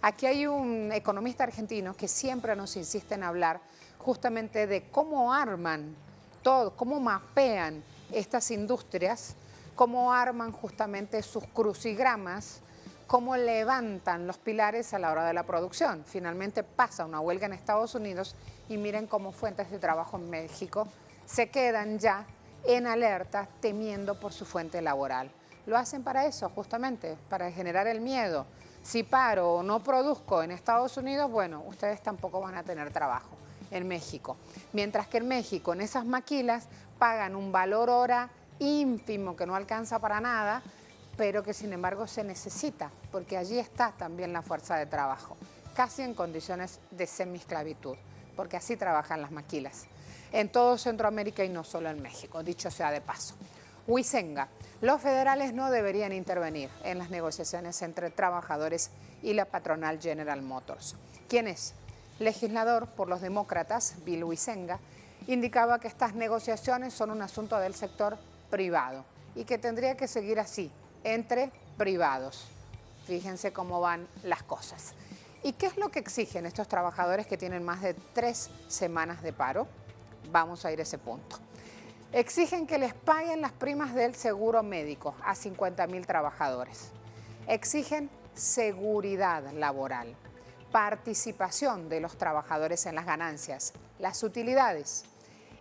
Aquí hay un economista argentino que siempre nos insiste en hablar justamente de cómo arman todo, cómo mapean estas industrias, cómo arman justamente sus crucigramas, cómo levantan los pilares a la hora de la producción. Finalmente pasa una huelga en Estados Unidos y miren cómo fuentes de trabajo en México se quedan ya en alerta temiendo por su fuente laboral. Lo hacen para eso, justamente, para generar el miedo. Si paro o no produzco en Estados Unidos, bueno, ustedes tampoco van a tener trabajo en México. Mientras que en México, en esas maquilas, pagan un valor hora ínfimo que no alcanza para nada, pero que sin embargo se necesita, porque allí está también la fuerza de trabajo, casi en condiciones de semiesclavitud. porque así trabajan las maquilas, en todo Centroamérica y no solo en México, dicho sea de paso. Huizenga, los federales no deberían intervenir en las negociaciones entre trabajadores y la patronal General Motors. ¿Quién es? Legislador por los demócratas, Bill Huizenga, indicaba que estas negociaciones son un asunto del sector privado y que tendría que seguir así, entre privados. Fíjense cómo van las cosas. ¿Y qué es lo que exigen estos trabajadores que tienen más de 3 semanas de paro? Vamos a ir a ese punto. Exigen que les paguen las primas del seguro médico a 50.000 trabajadores. Exigen seguridad laboral, participación de los trabajadores en las ganancias, las utilidades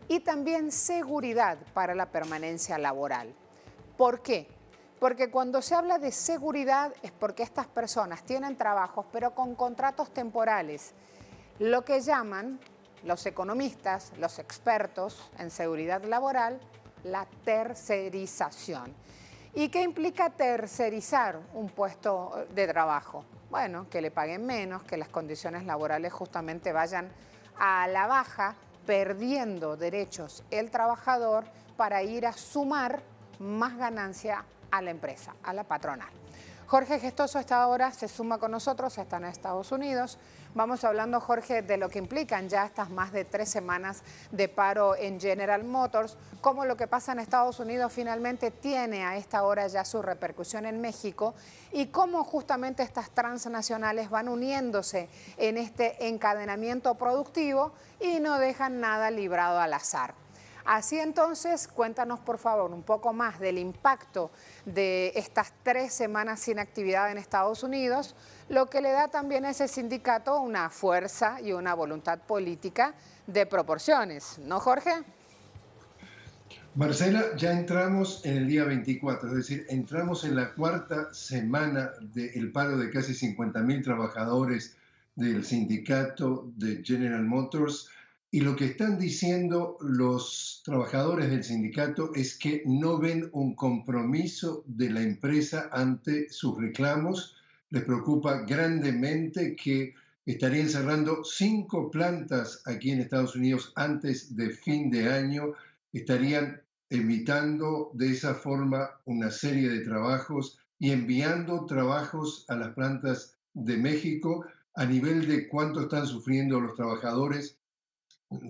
y también seguridad para la permanencia laboral. ¿Por qué? Porque cuando se habla de seguridad es porque estas personas tienen trabajos pero con contratos temporales, lo que llaman los economistas, los expertos en seguridad laboral, la tercerización. ¿Y qué implica tercerizar un puesto de trabajo? Bueno, que le paguen menos, que las condiciones laborales justamente vayan a la baja, perdiendo derechos el trabajador para ir a sumar más ganancia a la empresa, a la patronal. Jorge Gestoso a esta hora se suma con nosotros, está en Estados Unidos. Vamos hablando, Jorge, de lo que implican ya estas más de 3 semanas de paro en General Motors, cómo lo que pasa en Estados Unidos finalmente tiene a esta hora ya su repercusión en México y cómo justamente estas transnacionales van uniéndose en este encadenamiento productivo y no dejan nada librado al azar. Así entonces, cuéntanos por favor un poco más del impacto de estas 3 semanas sin actividad en Estados Unidos, lo que le da también a ese sindicato una fuerza y una voluntad política de proporciones, ¿no, Jorge? Marcela, ya entramos en el día 24, es decir, entramos en la 4ª semana del paro de casi 50.000 trabajadores del sindicato de General Motors. Y lo que están diciendo los trabajadores del sindicato es que no ven un compromiso de la empresa ante sus reclamos. Les preocupa grandemente que estarían cerrando 5 plantas aquí en Estados Unidos antes de fin de año. Estarían evitando de esa forma una serie de trabajos y enviando trabajos a las plantas de México a nivel de cuánto están sufriendo los trabajadores.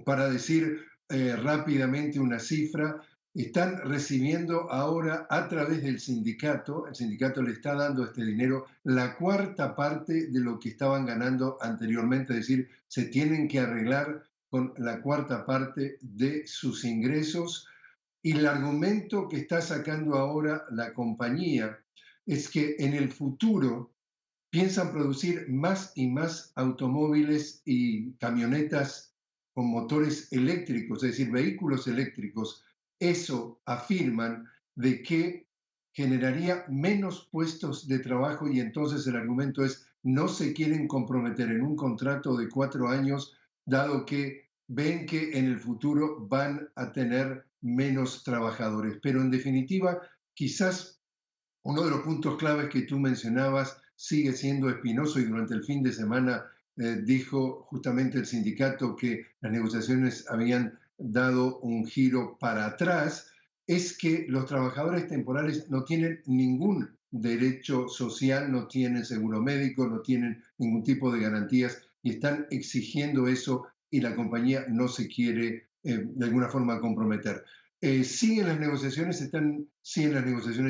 Para decir rápidamente una cifra, están recibiendo ahora a través del sindicato, el sindicato le está dando este dinero, la 4ª parte de lo que estaban ganando anteriormente, es decir, se tienen que arreglar con la 4ª parte de sus ingresos. Y el argumento que está sacando ahora la compañía es que en el futuro piensan producir más y más automóviles y camionetas con motores eléctricos, es decir, vehículos eléctricos. Eso afirman de que generaría menos puestos de trabajo y entonces el argumento es no se quieren comprometer en un contrato de 4 años, dado que ven que en el futuro van a tener menos trabajadores. Pero en definitiva, quizás uno de los puntos claves que tú mencionabas sigue siendo espinoso y durante el fin de semana dijo justamente el sindicato que las negociaciones habían dado un giro para atrás, es que los trabajadores temporales no tienen ningún derecho social, no tienen seguro médico, no tienen ningún tipo de garantías y están exigiendo eso y la compañía no se quiere de alguna forma comprometer. Siguen las negociaciones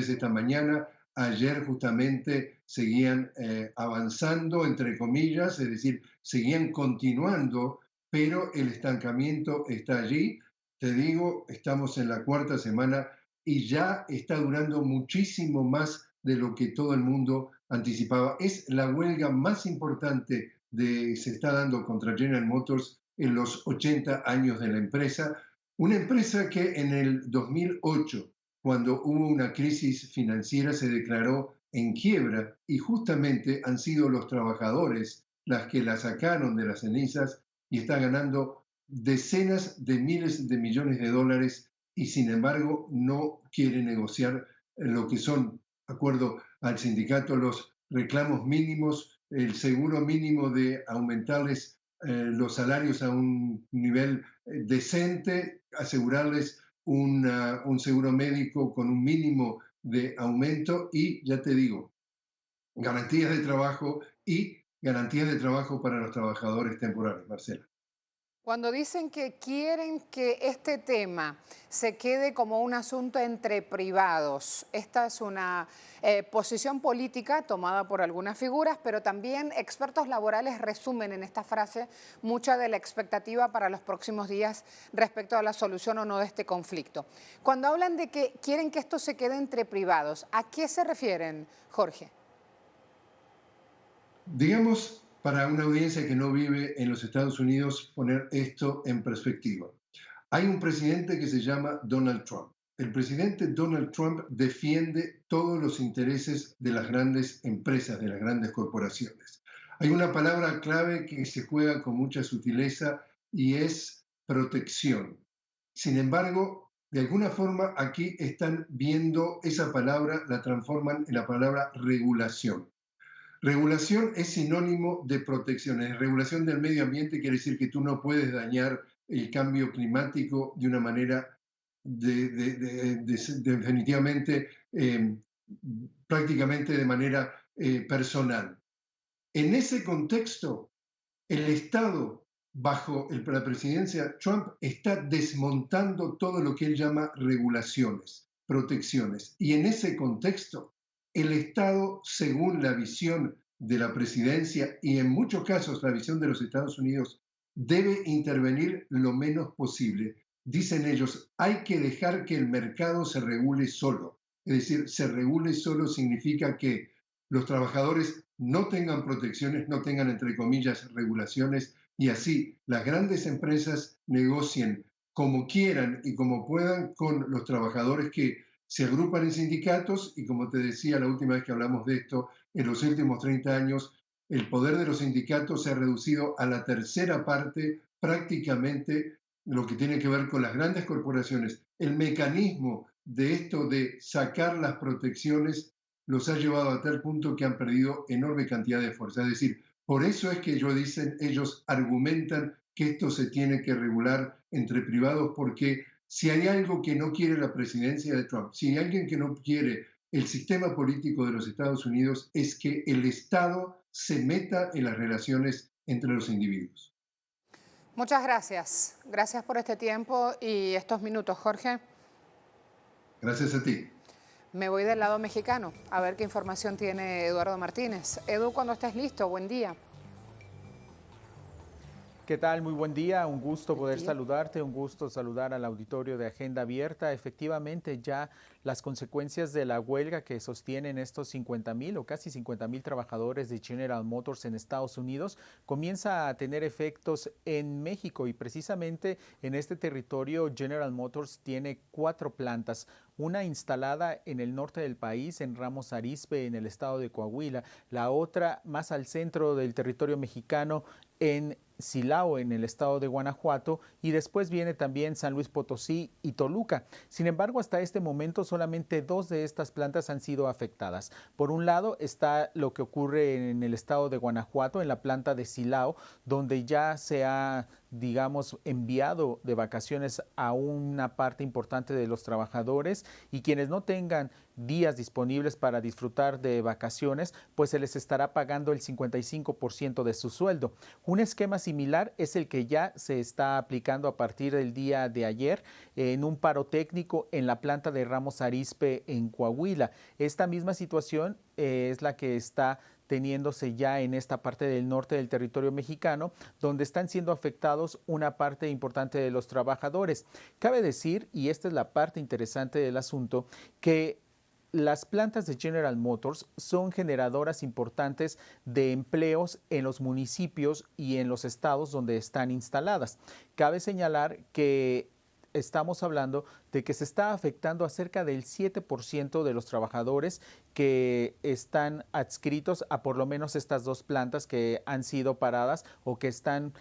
esta mañana. Ayer justamente seguían avanzando, entre comillas, es decir, seguían continuando, pero el estancamiento está allí. Te digo, estamos en la 4ª semana y ya está durando muchísimo más de lo que todo el mundo anticipaba. Es la huelga más importante que se está dando contra General Motors en los 80 años de la empresa. Una empresa que en el 2008, cuando hubo una crisis financiera, se declaró en quiebra y justamente han sido los trabajadores las que la sacaron de las cenizas y está ganando decenas de miles de millones de dólares y sin embargo no quiere negociar lo que son, de acuerdo al sindicato, los reclamos mínimos, el seguro mínimo de aumentarles los salarios a un nivel decente, asegurarles un seguro médico con un mínimo de aumento y, ya te digo, garantías de trabajo y garantías de trabajo para los trabajadores temporales, Marcela. Cuando dicen que quieren que este tema se quede como un asunto entre privados, esta es una posición política tomada por algunas figuras, pero también expertos laborales resumen en esta frase mucha de la expectativa para los próximos días respecto a la solución o no de este conflicto. Cuando hablan de que quieren que esto se quede entre privados, ¿a qué se refieren, Jorge? Digamos, para una audiencia que no vive en los Estados Unidos, poner esto en perspectiva. Hay un presidente que se llama Donald Trump. El presidente Donald Trump defiende todos los intereses de las grandes empresas, de las grandes corporaciones. Hay una palabra clave que se juega con mucha sutileza y es protección. Sin embargo, de alguna forma aquí están viendo esa palabra, la transforman en la palabra regulación. Regulación es sinónimo de protección. Regulación del medio ambiente quiere decir que tú no puedes dañar el cambio climático de una manera definitivamente, prácticamente de manera personal. En ese contexto, el Estado, bajo la presidencia Trump, está desmontando todo lo que él llama regulaciones, protecciones. Y en ese contexto, el Estado, según la visión de la presidencia y en muchos casos la visión de los Estados Unidos, debe intervenir lo menos posible. Dicen ellos, hay que dejar que el mercado se regule solo. Es decir, se regule solo significa que los trabajadores no tengan protecciones, no tengan, entre comillas, regulaciones, y así las grandes empresas negocien como quieran y como puedan con los trabajadores que se agrupan en sindicatos y, como te decía la última vez que hablamos de esto, en los últimos 30 años el poder de los sindicatos se ha reducido a la tercera parte, prácticamente lo que tiene que ver con las grandes corporaciones. El mecanismo de esto de sacar las protecciones los ha llevado a tal punto que han perdido enorme cantidad de fuerza. Es decir, por eso es que ellos argumentan que esto se tiene que regular entre privados, porque si hay algo que no quiere la presidencia de Trump, si hay alguien que no quiere el sistema político de los Estados Unidos, es que el Estado se meta en las relaciones entre los individuos. Muchas gracias. Gracias por este tiempo y estos minutos, Jorge. Gracias a ti. Me voy del lado mexicano a ver qué información tiene Eduardo Martínez. Edu, cuando estés listo, buen día. ¿Qué tal? Muy buen día, un gusto poder saludarte, un gusto saludar al auditorio de Agenda Abierta. Efectivamente, ya las consecuencias de la huelga que sostienen estos 50,000 o casi 50,000 trabajadores de General Motors en Estados Unidos comienza a tener efectos en México, y precisamente en este territorio General Motors tiene 4 plantas. Una instalada en el norte del país, en Ramos Arizpe, en el estado de Coahuila. La otra más al centro del territorio mexicano, en Silao, en el estado de Guanajuato, y después viene también San Luis Potosí y Toluca. Sin embargo, hasta este momento solamente 2 de estas plantas han sido afectadas. Por un lado está lo que ocurre en el estado de Guanajuato, en la planta de Silao, donde ya se ha, digamos, enviado de vacaciones a una parte importante de los trabajadores, y quienes no tengan días disponibles para disfrutar de vacaciones, pues se les estará pagando el 55% de su sueldo. Un esquema similar es el que ya se está aplicando a partir del día de ayer en un paro técnico en la planta de Ramos Arizpe en Coahuila. Esta misma situación es la que está teniéndose ya en esta parte del norte del territorio mexicano, donde están siendo afectados una parte importante de los trabajadores. Cabe decir, y esta es la parte interesante del asunto, que las plantas de General Motors son generadoras importantes de empleos en los municipios y en los estados donde están instaladas. Cabe señalar que estamos hablando de que se está afectando a cerca del 7% de los trabajadores que están adscritos a por lo menos estas 2 plantas que han sido paradas o que están,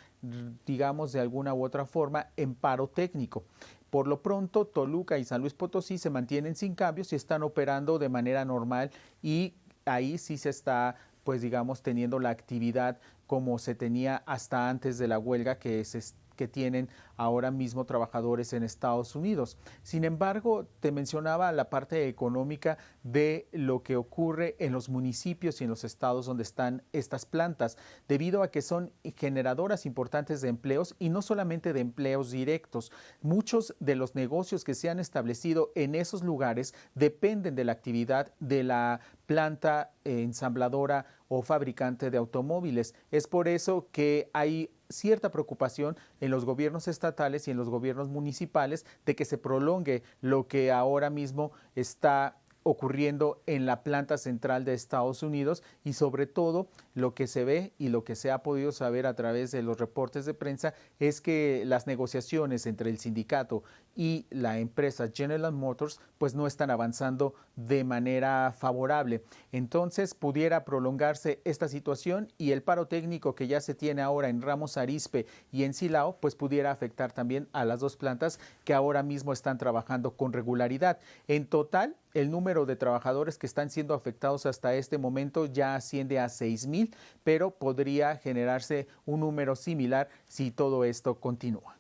digamos, de alguna u otra forma en paro técnico. Por lo pronto, Toluca y San Luis Potosí se mantienen sin cambios y están operando de manera normal, y ahí sí se está pues digamos, teniendo la actividad como se tenía hasta antes de la huelga que tienen ahora mismo trabajadores en Estados Unidos. Sin embargo, te mencionaba la parte económica de lo que ocurre en los municipios y en los estados donde están estas plantas, debido a que son generadoras importantes de empleos y no solamente de empleos directos. Muchos de los negocios que se han establecido en esos lugares dependen de la actividad de la planta ensambladora o fabricante de automóviles. Es por eso que hay cierta preocupación en los gobiernos estatales y en los gobiernos municipales de que se prolongue lo que ahora mismo está ocurriendo en la planta central de Estados Unidos, y sobre todo lo que se ve y lo que se ha podido saber a través de los reportes de prensa es que las negociaciones entre el sindicato y la empresa General Motors pues no están avanzando de manera favorable. Entonces pudiera prolongarse esta situación y el paro técnico que ya se tiene ahora en Ramos Arizpe y en Silao pues pudiera afectar también a las dos plantas que ahora mismo están trabajando con regularidad. En total, el número de trabajadores que están siendo afectados hasta este momento ya asciende a 6,000, pero podría generarse un número similar si todo esto continúa.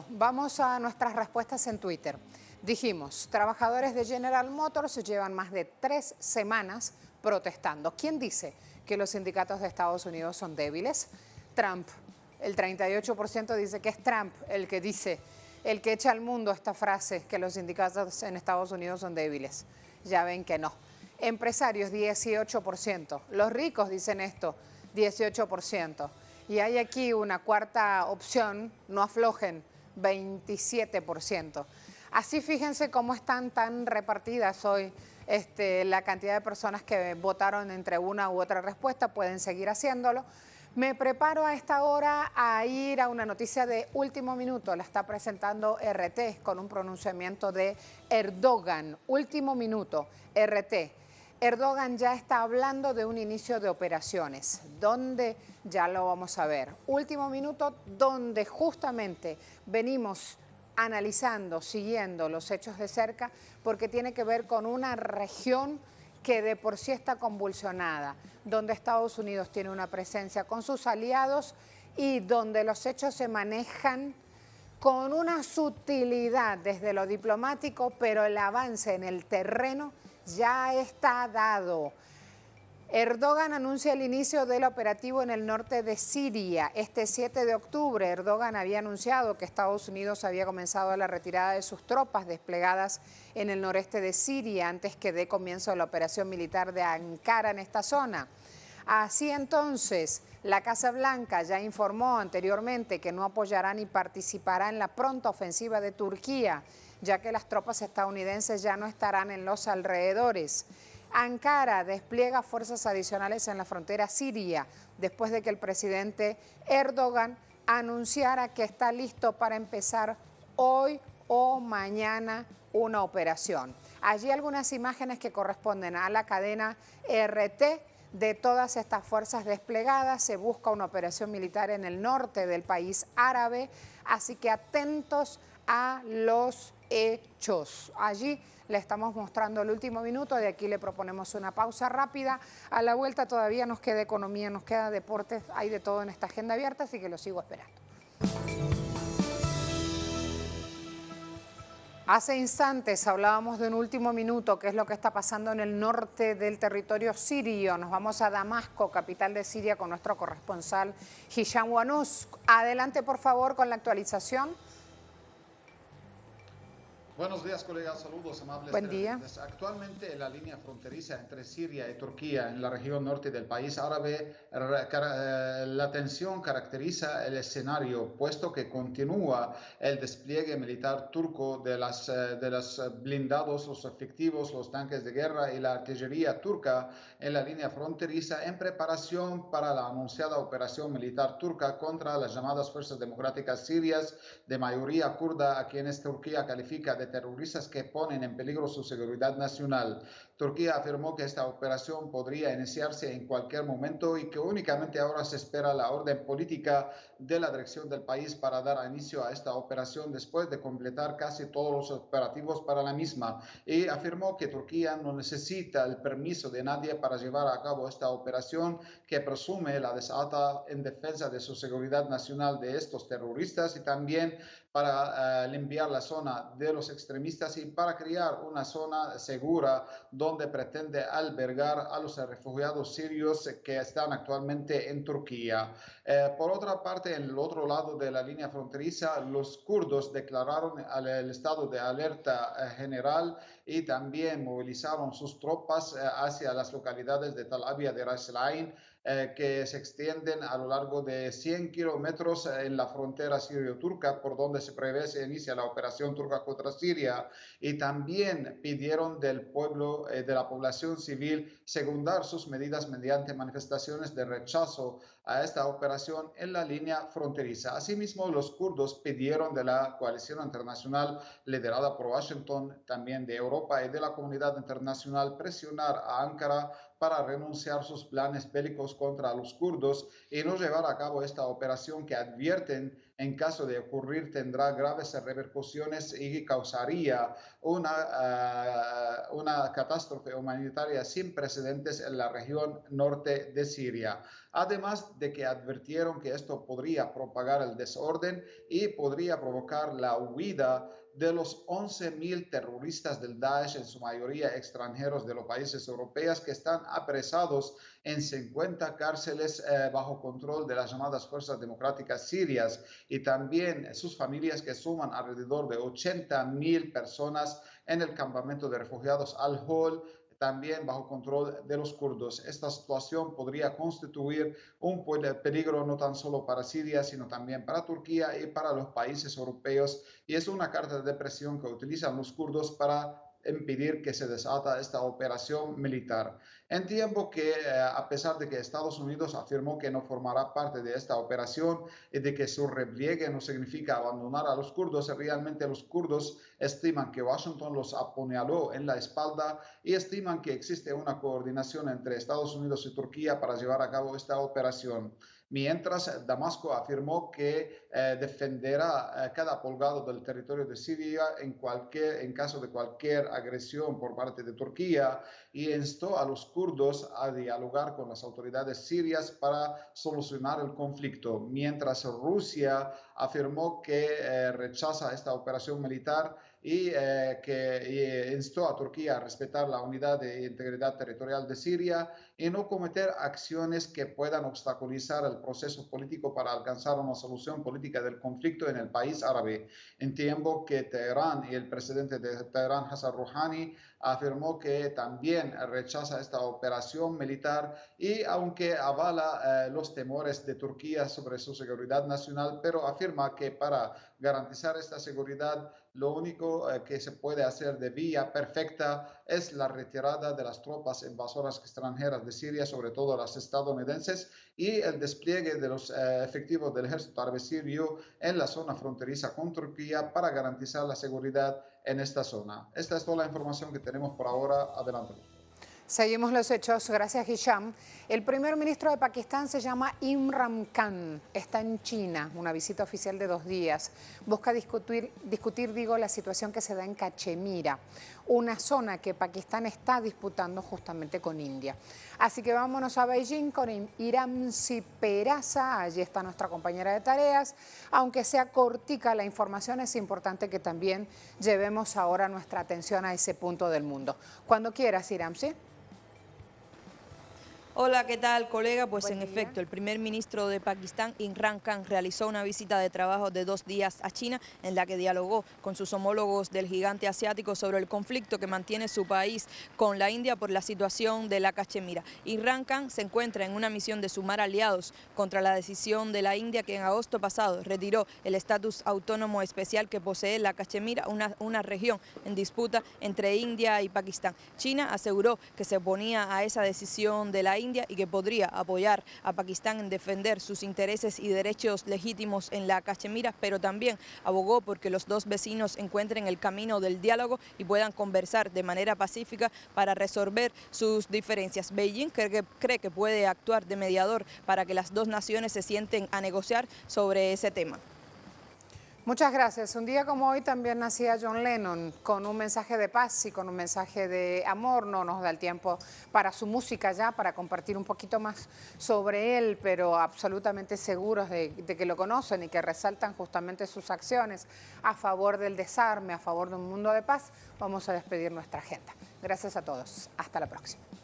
Vamos a nuestras respuestas en Twitter. Dijimos, trabajadores de General Motors llevan más de 3 semanas protestando. ¿Quién dice que los sindicatos de Estados Unidos son débiles? Trump. El 38% dice que es Trump el que dice, el que echa al mundo esta frase, que los sindicatos en Estados Unidos son débiles. Ya ven que no. Empresarios, 18%. Los ricos dicen esto, 18%. Y hay aquí una cuarta opción, no aflojen, 27%. Así fíjense cómo están tan repartidas hoy la cantidad de personas que votaron entre una u otra respuesta. Pueden seguir haciéndolo. Me preparo a esta hora a ir a una noticia de último minuto. La está presentando RT con un pronunciamiento de Erdogan. Último minuto, RT. Erdogan ya está hablando de un inicio de operaciones, donde ya lo vamos a ver. Último minuto, donde justamente venimos analizando, siguiendo los hechos de cerca, porque tiene que ver con una región que de por sí está convulsionada, donde Estados Unidos tiene una presencia con sus aliados y donde los hechos se manejan con una sutilidad desde lo diplomático, pero el avance en el terreno ya está dado. Erdogan anuncia el inicio del operativo en el norte de Siria. Este 7 de octubre, Erdogan había anunciado que Estados Unidos había comenzado la retirada de sus tropas desplegadas en el noreste de Siria antes que dé comienzo la operación militar de Ankara en esta zona. Así entonces, la Casa Blanca ya informó anteriormente que no apoyará ni participará en la pronta ofensiva de Turquía, ya que las tropas estadounidenses ya no estarán en los alrededores. Ankara despliega fuerzas adicionales en la frontera siria después de que el presidente Erdogan anunciara que está listo para empezar hoy o mañana una operación. Allí algunas imágenes que corresponden a la cadena RT de todas estas fuerzas desplegadas. Se busca una operación militar en el norte del país árabe, así que atentos a los hechos. Allí le estamos mostrando el último minuto, de aquí le proponemos una pausa rápida. A la vuelta todavía nos queda economía, nos queda deportes, hay de todo en esta agenda abierta, así que lo sigo esperando. Hace instantes hablábamos de un último minuto, que es lo que está pasando en el norte del territorio sirio. Nos vamos a Damasco, capital de Siria, con nuestro corresponsal Hisham Wanous. Adelante, por favor, con la actualización. Buenos días, colegas. Saludos amables. Buen día. Actualmente la línea fronteriza entre Siria y Turquía en la región norte del país árabe, la tensión caracteriza el escenario, puesto que continúa el despliegue militar turco de los blindados, los efectivos, los tanques de guerra y la artillería turca en la línea fronteriza en preparación para la anunciada operación militar turca contra las llamadas fuerzas democráticas sirias de mayoría kurda, a quienes Turquía califica de terroristas que ponen en peligro su seguridad nacional. Turquía afirmó que esta operación podría iniciarse en cualquier momento y que únicamente ahora se espera la orden política de la dirección del país para dar inicio a esta operación después de completar casi todos los operativos para la misma. Y afirmó que Turquía no necesita el permiso de nadie para llevar a cabo esta operación, que presume la desata en defensa de su seguridad nacional de estos terroristas y también para limpiar la zona de los extremistas y para crear una zona segura donde pretende albergar a los refugiados sirios que están actualmente en Turquía. Por otra parte, en el otro lado de la línea fronteriza, los kurdos declararon el estado de alerta general y también movilizaron sus tropas hacia las localidades de Tal Abyad y Ras Al-Ain, que se extienden a lo largo de 100 kilómetros en la frontera sirio-turca, por donde se prevé se inicia la operación turca contra Siria, y también pidieron del pueblo, de la población civil, secundar sus medidas mediante manifestaciones de rechazo a esta operación en la línea fronteriza. Asimismo, los kurdos pidieron de la coalición internacional liderada por Washington, también de Europa y de la comunidad internacional, presionar a Ankara para renunciar sus planes bélicos contra los kurdos y no llevar a cabo esta operación que advierten en caso de ocurrir tendrá graves repercusiones y causaría una catástrofe humanitaria sin precedentes en la región norte de Siria. Además de que advirtieron que esto podría propagar el desorden y podría provocar la huida de los 11.000 terroristas del Daesh, en su mayoría extranjeros de los países europeos, que están apresados en 50 cárceles bajo control de las llamadas Fuerzas Democráticas Sirias, y también sus familias, que suman alrededor de 80.000 personas en el campamento de refugiados Al-Hol, también bajo control de los kurdos. Esta situación podría constituir un peligro no tan solo para Siria, sino también para Turquía y para los países europeos, y es una carta de presión que utilizan los kurdos para impedir que se desata esta operación militar. En tiempo que, a pesar de que Estados Unidos afirmó que no formará parte de esta operación y de que su repliegue no significa abandonar a los kurdos, realmente los kurdos estiman que Washington los apuñaló en la espalda y estiman que existe una coordinación entre Estados Unidos y Turquía para llevar a cabo esta operación. Mientras, Damasco afirmó que defenderá cada pulgado del territorio de Siria en caso de cualquier agresión por parte de Turquía, y instó a los kurdos a dialogar con las autoridades sirias para solucionar el conflicto. Mientras, Rusia afirmó que rechaza esta operación militar y que instó a Turquía a respetar la unidad e integridad territorial de Siria y no cometer acciones que puedan obstaculizar el proceso político para alcanzar una solución política del conflicto en el país árabe. En tiempo que Teherán y el presidente de Teherán, Hassan Rouhani, afirmó que también rechaza esta operación militar, y aunque avala los temores de Turquía sobre su seguridad nacional, pero afirma que para garantizar esta seguridad lo único que se puede hacer de vía perfecta es la retirada de las tropas invasoras extranjeras de Siria, sobre todo las estadounidenses, y el despliegue de los efectivos del ejército árabe sirio en la zona fronteriza con Turquía para garantizar la seguridad en esta zona. Esta es toda la información que tenemos por ahora. Adelante. Seguimos los hechos. Gracias, Hisham. El primer ministro de Pakistán se llama Imran Khan. Está en China, una visita oficial de 2 días. Busca discutir, la situación que se da en Cachemira, una zona que Pakistán está disputando justamente con India. Así que vámonos a Beijing con Iramsi Peraza. Allí está nuestra compañera de tareas. Aunque sea cortica la información, es importante que también llevemos ahora nuestra atención a ese punto del mundo. Cuando quieras, Iramsi. Hola, ¿qué tal, colega? Pues Buen en día. efecto, el primer ministro de Pakistán, Imran Khan, realizó una visita de trabajo de 2 días a China, en la que dialogó con sus homólogos del gigante asiático sobre el conflicto que mantiene su país con la India por la situación de la Cachemira. Imran Khan se encuentra en una misión de sumar aliados contra la decisión de la India, que en agosto pasado retiró el estatus autónomo especial que posee la Cachemira, una región en disputa entre India y Pakistán. China aseguró que se oponía a esa decisión de la India India y que podría apoyar a Pakistán en defender sus intereses y derechos legítimos en la Cachemira, pero también abogó porque los dos vecinos encuentren el camino del diálogo y puedan conversar de manera pacífica para resolver sus diferencias. Beijing cree que puede actuar de mediador para que las dos naciones se sienten a negociar sobre ese tema. Muchas gracias. Un día como hoy también nacía John Lennon con un mensaje de paz y con un mensaje de amor. No nos da el tiempo para su música ya, para compartir un poquito más sobre él, pero absolutamente seguros de que lo conocen y que resaltan justamente sus acciones a favor del desarme, a favor de un mundo de paz. Vamos a despedir nuestra agenda. Gracias a todos. Hasta la próxima.